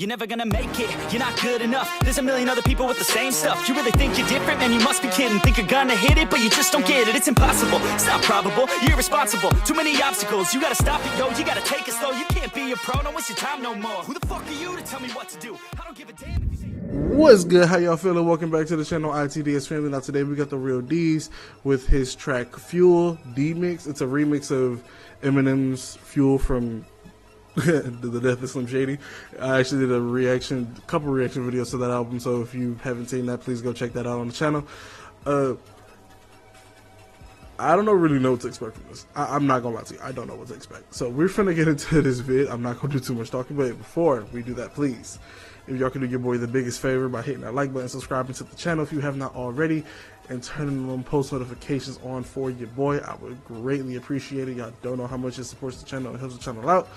You're never gonna make it, you're not good enough. There's a million other people with the same stuff. You really think you're different? Man, you must be kidding. Think you're gonna hit it, but you just don't get it. It's impossible, it's not probable, you're irresponsible. Too many obstacles, you gotta stop it, yo. You gotta take it slow, you can't be a pro. Don't waste your time no more. Who the fuck are you to tell me what to do? I don't give a damn if you say... What's good? How y'all feeling? Welcome back to the channel, Itds family. Now today we got TheREALDeeZ with his track Fuel D-Mix. It's a remix of Eminem's Fuel from the Death of Slim Shady. I actually did a couple reaction videos to that album, so if you haven't seen that, please go check that out on the channel. I don't really know what to expect from this. I'm not gonna lie to you, I don't know what to expect. So we're finna get into this vid. I'm not gonna do too much talking, but before we do that, please, if y'all can do your boy the biggest favor by hitting that like button, subscribing to the channel if you have not already, and turning on post notifications on for your boy, I would greatly appreciate it. Y'all don't know how much it supports the channel and helps the channel out.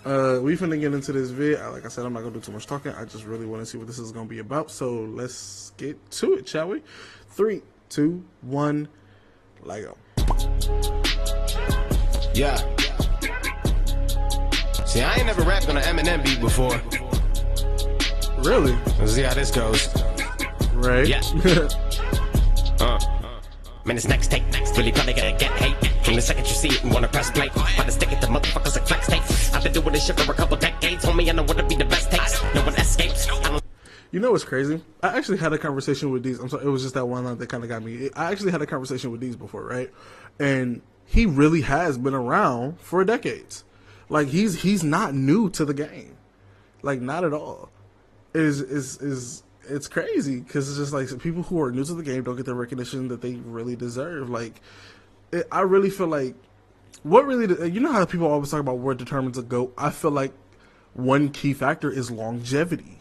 We finna get into this vid. Like I said, I'm not gonna do too much talking. I just really want to see what this is gonna be about. So let's get to it, shall we? 3, 2, 1, let go. Yeah. See, I ain't never rapped on an Eminem beat before. Really? Let's see how this goes. Right. Yeah. Man, this next tape really probably gonna get hate. From the second you see it and wanna press play, try to stick it to motherfuckers like flex tape. I've been doing this shit for a couple decades, homie. I know what to be the best takes. No one escapes. You know what's crazy? I actually had a conversation with Itds. I'm sorry, it was just that one line that kind of got me. I actually had a conversation with Itds before, right? And he really has been around for decades. Like he's not new to the game, like not at all. It's crazy because it's just like people who are new to the game don't get the recognition that they really deserve. Like I really feel like you know how people always talk about what determines a GOAT. I feel like one key factor is longevity.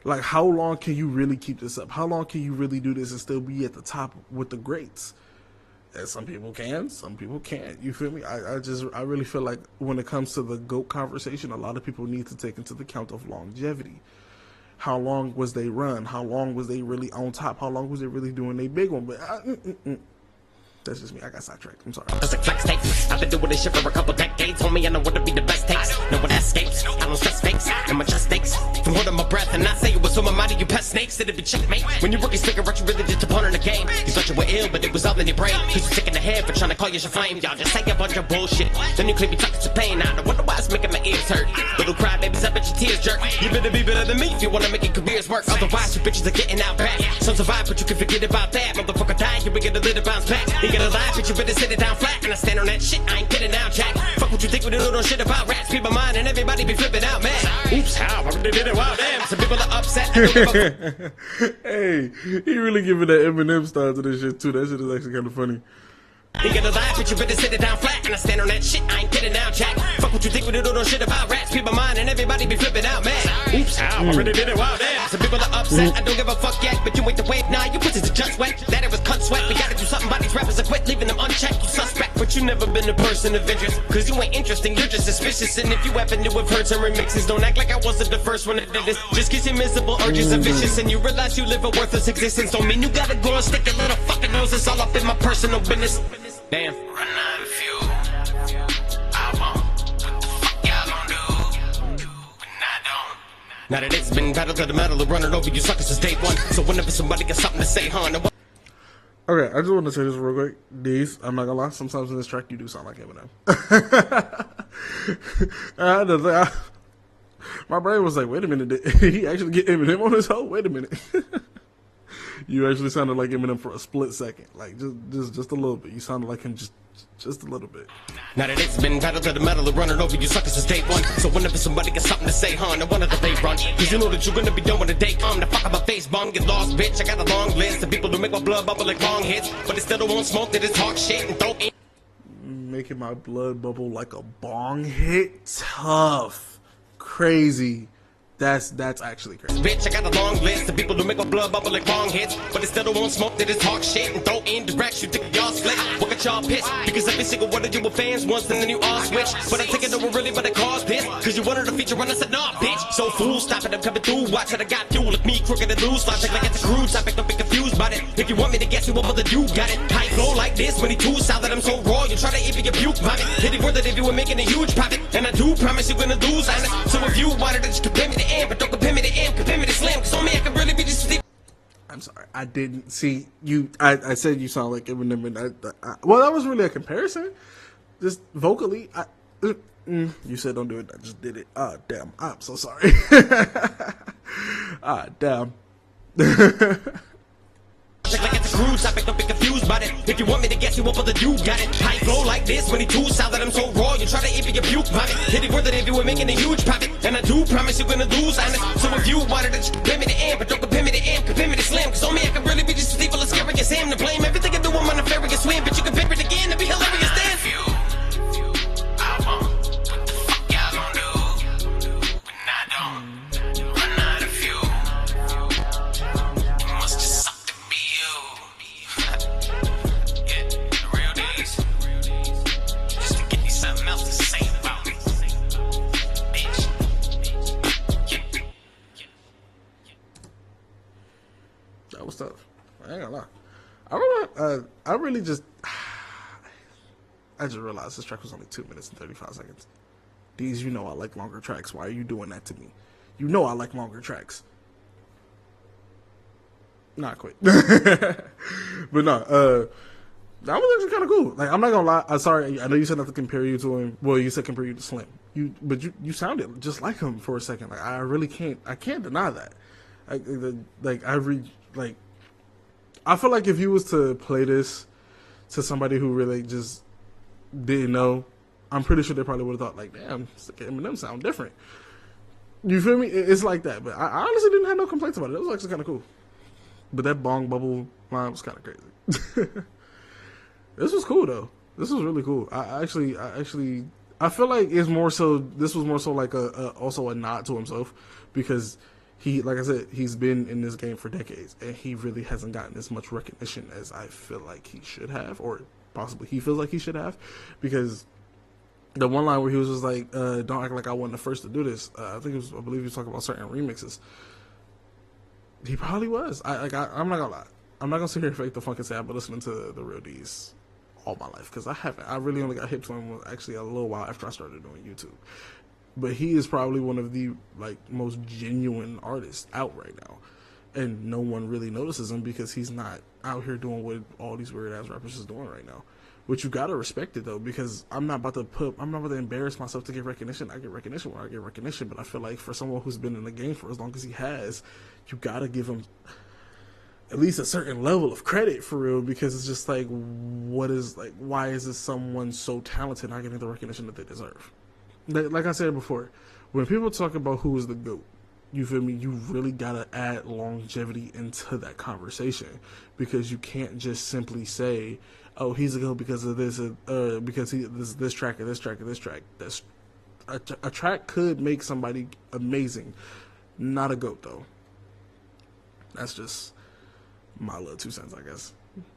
Like, how long can you really keep this up? How long can you really do this and still be at the top with the greats? And some people can, some people can't. You feel me? I really feel like when it comes to the GOAT conversation, a lot of people need to take into the count of longevity. How long was they run? How long was they really on top? How long was they really doing a big one? But that's just me. I got sidetracked. I'm sorry. That's like flex tape. I've been doing this shit for a couple decades, homie. I know what to be the best takes. No one escapes. I don't stress fakes. And my chest aches from holding my breath. And I say it was so my mind of you pet snakes. It'd be checkmate. When you rookies figure out you really just a pawn in the game. You thought you were ill, but it was all in your brain. Cause you sick in the head for trying to call you your flame. Y'all just say a bunch of bullshit. Then you claim you talking to pain. I wonder why it's making my ears hurt. Little crybabies, I bet your tears jerk. You better be better than me if you wanna make your careers work. Otherwise, you bitches are getting out back. Some survive, but you can forget about that. Motherfucker die, here we get a little bounce back. You get alive, but you better sit it down flat. And I stand on that shit, I ain't getting down, Jack. Fuck what you think we do no shit about rats. People mind and everybody be flipping out, man. Oops, how? I really did it, wow, damn. Some people are upset. Hey, he really giving that Eminem style to this shit too. That shit is actually kind of funny. You get alive, but you better sit it down flat. And I stand on that shit, I ain't getting down, Jack. Fuck what you think we do no shit about rats. People mind and everybody be flipping out, man. Oops, how? I really did it, wow, damn. Some people are upset. I don't give a fuck yet, but you ain't the wave. Nah, you pussies are just wet. That it was cut sweat. We gotta do something about these rappers that quit, leaving them unchecked. You suspect, but you never been a person of interest. Cause you ain't interesting, you're just suspicious. And if you ever knew of heard some remixes, don't act like I wasn't the first one that did this. Just cause your miserable urges are vicious and you realize you live a worthless existence, don't mean you gotta go and stick your little fucking nose. It's all up in my personal business. Damn. Run out of fuel. I won't. What the fuck y'all gon' do? When I don't. Now that it's been battle to the metal, running over you suckers since day one. So whenever somebody got something to say, huh? Okay, I just want to say this real quick. These, I'm not gonna lie, sometimes in this track you do sound like Eminem. My brain was like, wait a minute, did he actually get Eminem on his hoe? Wait a minute. You actually sounded like Eminem for a split second. Like, just a little bit. You sounded like him just a little bit. Now that it's been battle to the metal, running over you suckers since day one. So whenever somebody got something to say, huh? No wonder that they run. Cause you know that you're gonna be done with a day. The fuck up my face, bomb, get lost, bitch. I got a long list of people who make my blood bubble like long hits. But they still don't want smoke, they just talk shit and throw in. Making my blood bubble like a bong hit? Tough. Crazy. That's actually crazy. Bitch, I got a long list of people who make my blood bubble like long hits. But they still don't want smoke, they just talk shit and throw in directs. You think y'all slick? that y'all pissed. Because every single one of you were fans once and then you all switched. But I think it over really, but it caused this. Cause you wanted a feature and I said, nah, bitch. So fool, stop it, I'm coming through. Watch it, I got you. Look me crooked and loose. Logic like it's a cruise topic, don't be confused about it. If you want me to guess, you won't bother, you got it. High flow like this, when he too solid, I'm so raw. You try to even get puke by it. Hit it worth it if you were making a huge profit. And I do promise you're gonna lose on it. So if you wanted to just compare me to M, but don't compare me to M, compare me to Slim. Cause on me, I can really be just sleep. I'm sorry, I didn't see you. I said you sound like Eminem, and well, that was really a comparison. Just vocally, you said don't do it. I just did it. Ah, damn. I'm so sorry. Ah, damn. Like it's a cruise topic, don't be confused about it. If you want me to guess, you won't bother, you got it. High flow like this, when he too solid, I'm so raw. You try to even get puke by it. Hit it worth it if you were making a huge profit. And I do promise you're gonna lose on it. So if you wanted to just compare me to M, but don't compare me to M, compare me to Slim. Cause on me, I can really be just as evil as scary as him. To blame everything I do, I'm on a nefarious swim. But you compare it again, to be hilarious then. That was tough. I ain't gonna lie. I really just, I just realized this track was only 2 minutes and 35 seconds. Deez, you know I like longer tracks. Why are you doing that to me? You know I like longer tracks. Not quit. But no, that was actually kind of cool. Like, I'm not gonna lie. I'm sorry. I know you said not to compare you to him. Well, you said compare you to Slim. But you sounded just like him for a second. Like, I really can't. I can't deny that. I feel like if you was to play this to somebody who really just didn't know, I'm pretty sure they probably would have thought, like, damn, Eminem sound different. You feel me? It's like that. But I honestly didn't have no complaints about it. It was actually kind of cool. But that bong bubble line was kind of crazy. This was cool though. This was really cool. I feel like it's more so. This was more so like also a nod to himself, because he, like I said, he's been in this game for decades, and he really hasn't gotten as much recognition as I feel like he should have, or possibly he feels like he should have, because the one line where he was just like, "Don't act like I wasn't the first to do this." I believe he was talking about certain remixes. He probably was. I'm not gonna lie. I'm not gonna sit here and fake the funk and say I've been listening to TheREALDeeZ all my life, because I haven't. I really only got hip to him actually a little while after I started doing YouTube. But he is probably one of the most genuine artists out right now, and no one really notices him because he's not out here doing what all these weird ass rappers is doing right now. Which you gotta respect it though, because I'm not about to embarrass myself to get recognition. I get recognition where I get recognition, but I feel like for someone who's been in the game for as long as he has, you gotta give him at least a certain level of credit for real, because it's just like, why is this someone so talented not getting the recognition that they deserve? Like I said before, when people talk about who is the GOAT, you feel me, you really gotta add longevity into that conversation, because you can't just simply say, oh, he's a GOAT because of this, because this track or this track or this track. That's a track could make somebody amazing, not a GOAT though. That's just my little 2 cents, I guess.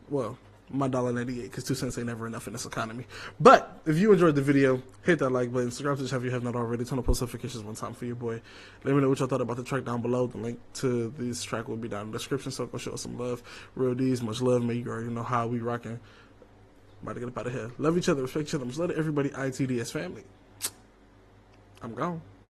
Well, my $1.98, because 2 cents ain't never enough in this economy. But if you enjoyed the video, hit that like button, subscribe to the channel if you have not already, turn on post notifications one time for your boy. Let me know what y'all thought about the track down below. The link to this track will be down in the description, so go show us some love. TheREALDeeZ, much love, man. You already know how we rocking. About to get up out of here. Love each other, respect each other. Much love to everybody. Itds family. I'm gone.